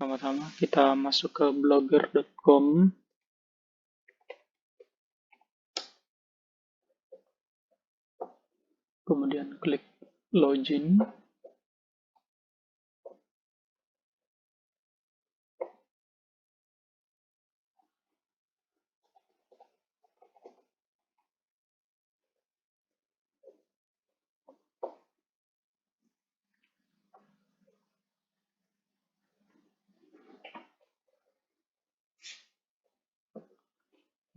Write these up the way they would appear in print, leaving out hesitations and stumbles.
Pertama-tama kita masuk ke blogger.com, kemudian klik login.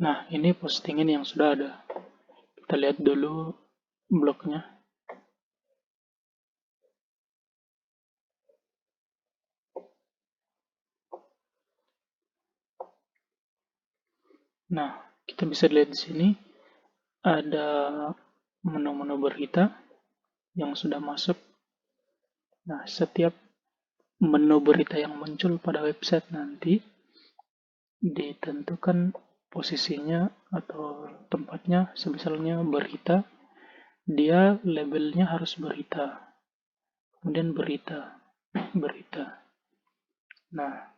Nah, ini postingan yang sudah ada. Kita lihat dulu blognya. Nah, kita bisa lihat di sini ada menu-menu berita yang sudah masuk. Nah, setiap menu berita yang muncul pada website nanti ditentukan posisinya atau tempatnya, misalnya berita, dia labelnya harus berita. Kemudian berita. Nah,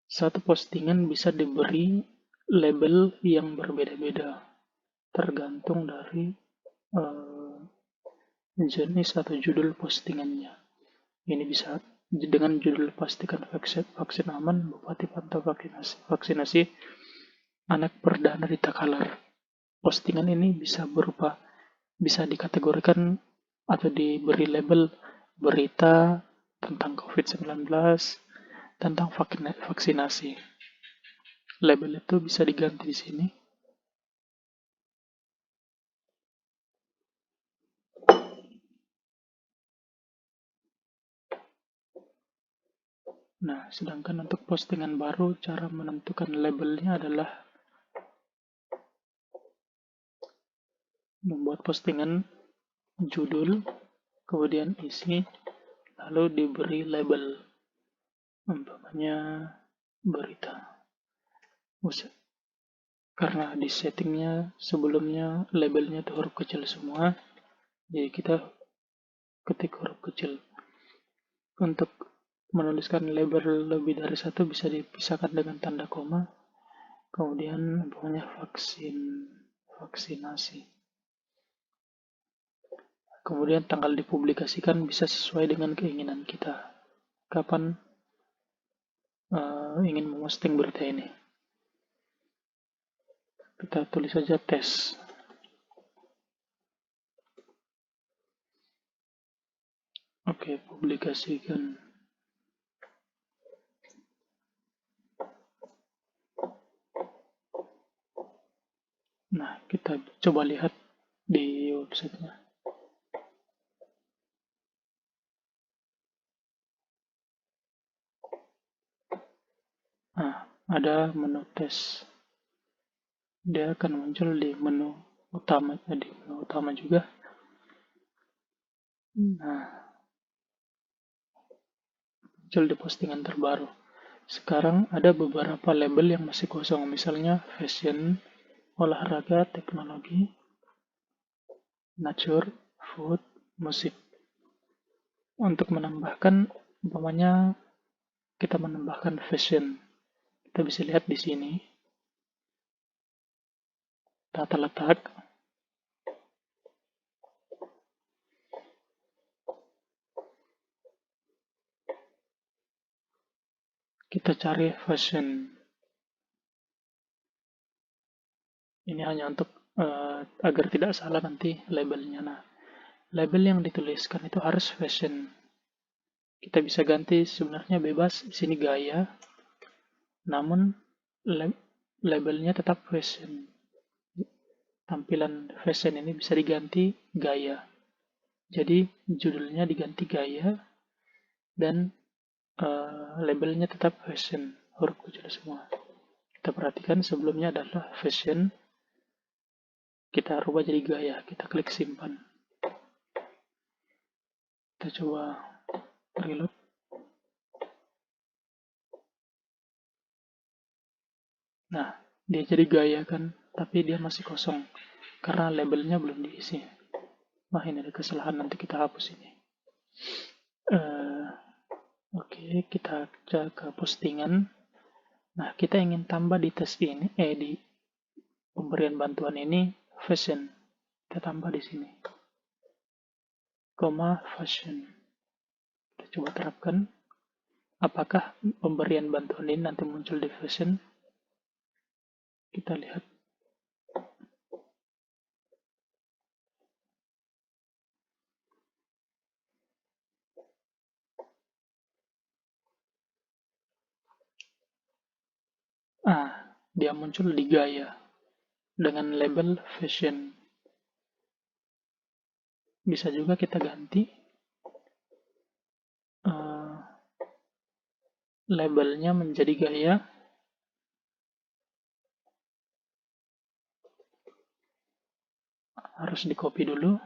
satu postingan bisa diberi label yang berbeda-beda, tergantung dari jenis atau judul postingannya. Ini bisa dengan judul pastikan vaksin aman, Bupati pantau vaksinasi anak perdana di Takalar. Postingan ini bisa dikategorikan atau diberi label berita tentang COVID-19, tentang vaksinasi. Label itu bisa diganti di sini. Nah, sedangkan untuk postingan baru, cara menentukan labelnya adalah membuat postingan judul, kemudian isi, lalu diberi label. Umpamanya berita. Karena di settingnya sebelumnya labelnya itu huruf kecil semua, jadi kita ketik huruf kecil. Untuk menuliskan label lebih dari satu bisa dipisahkan dengan tanda koma. Kemudian umpamanya vaksinasi. Kemudian tanggal dipublikasikan bisa sesuai dengan keinginan kita. Kapan ingin memposting berita ini. Kita tulis saja tes. Oke, publikasikan. Nah, kita coba lihat di websitenya. Nah, ada menu tes. Dia akan muncul di menu utama juga. Nah, muncul di postingan terbaru. Sekarang ada beberapa label yang masih kosong, misalnya fashion, olahraga, teknologi, nature, food, musik. Untuk menambahkan, umpamanya kita menambahkan fashion. Kita bisa lihat di sini. Tata letak. Kita cari fashion. Ini hanya untuk agar tidak salah nanti labelnya. Nah, label yang dituliskan itu harus fashion. Kita bisa ganti sebenarnya bebas, di sini gaya, namun labelnya tetap fashion. Tampilan fashion ini bisa diganti gaya. Jadi judulnya diganti gaya dan labelnya tetap fashion, huruf kecil semua. Kita perhatikan sebelumnya adalah fashion, kita rubah jadi gaya, kita klik simpan. Kita coba reload. Nah, dia jadi gaya kan, tapi dia masih kosong karena labelnya belum diisi. Wah, ini ada kesalahan, nanti kita hapus ini. Oke. Oke, kita cek ke postingan. Nah, kita ingin tambah di tes ini, di pemberian bantuan ini fashion. Kita tambah di sini, koma fashion. Kita coba terapkan. Apakah pemberian bantuan ini nanti muncul di fashion? Kita lihat. Dia muncul di gaya dengan label fashion. Bisa juga kita ganti labelnya menjadi gaya. Harus di copy dulu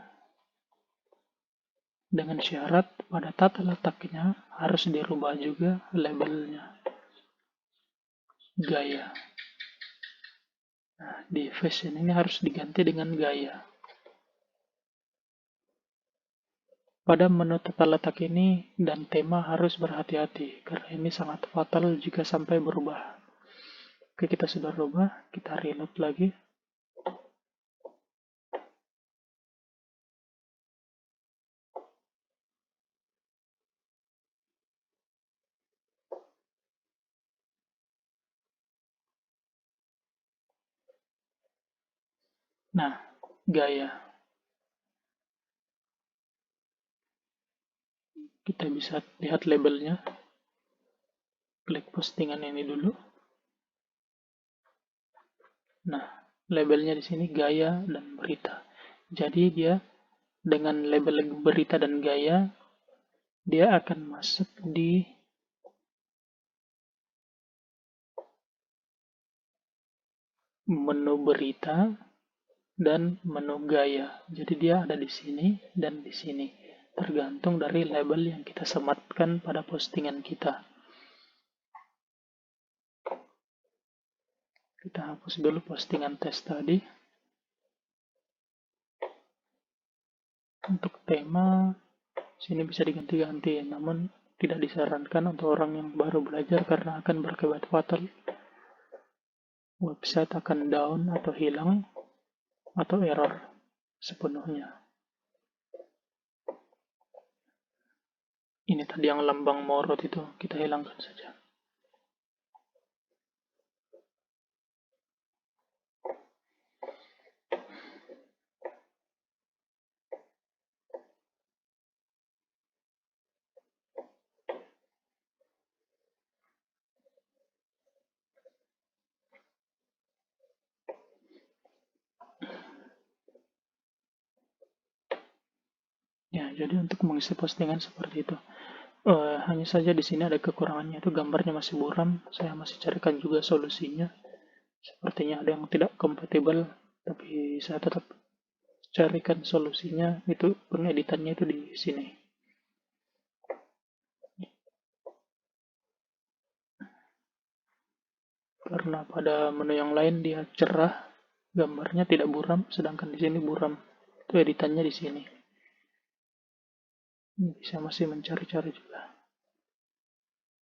dengan syarat pada tata letaknya harus dirubah juga labelnya gaya. Nah, di fashion ini harus diganti dengan gaya. Pada menu tata letak ini dan tema harus berhati-hati karena ini sangat fatal jika sampai berubah. Oke, kita sudah rubah, kita reload lagi. Nah, gaya. Kita bisa lihat labelnya. Klik postingan ini dulu. Nah, labelnya di sini gaya dan berita. Jadi dia dengan label berita dan gaya, dia akan masuk di menu berita dan menu gaya. Jadi dia ada di sini dan di sini. Tergantung dari label yang kita sematkan pada postingan kita. Kita hapus dulu postingan tes tadi. Untuk tema, sini bisa diganti-ganti, namun tidak disarankan untuk orang yang baru belajar karena akan berakibat fatal. Website akan down atau hilang atau error sepenuhnya. Ini tadi yang lambang morot itu kita hilangkan saja. Ya, jadi untuk mengisi postingan seperti itu. Hanya saja di sini ada kekurangannya, itu gambarnya masih buram. Saya masih carikan juga solusinya. Sepertinya ada yang tidak kompatibel, tapi saya tetap carikan solusinya. Itu pengeditannya itu di sini. Karena pada menu yang lain dia cerah, gambarnya tidak buram, sedangkan di sini buram. Itu editannya di sini. Bisa masih mencari-cari juga.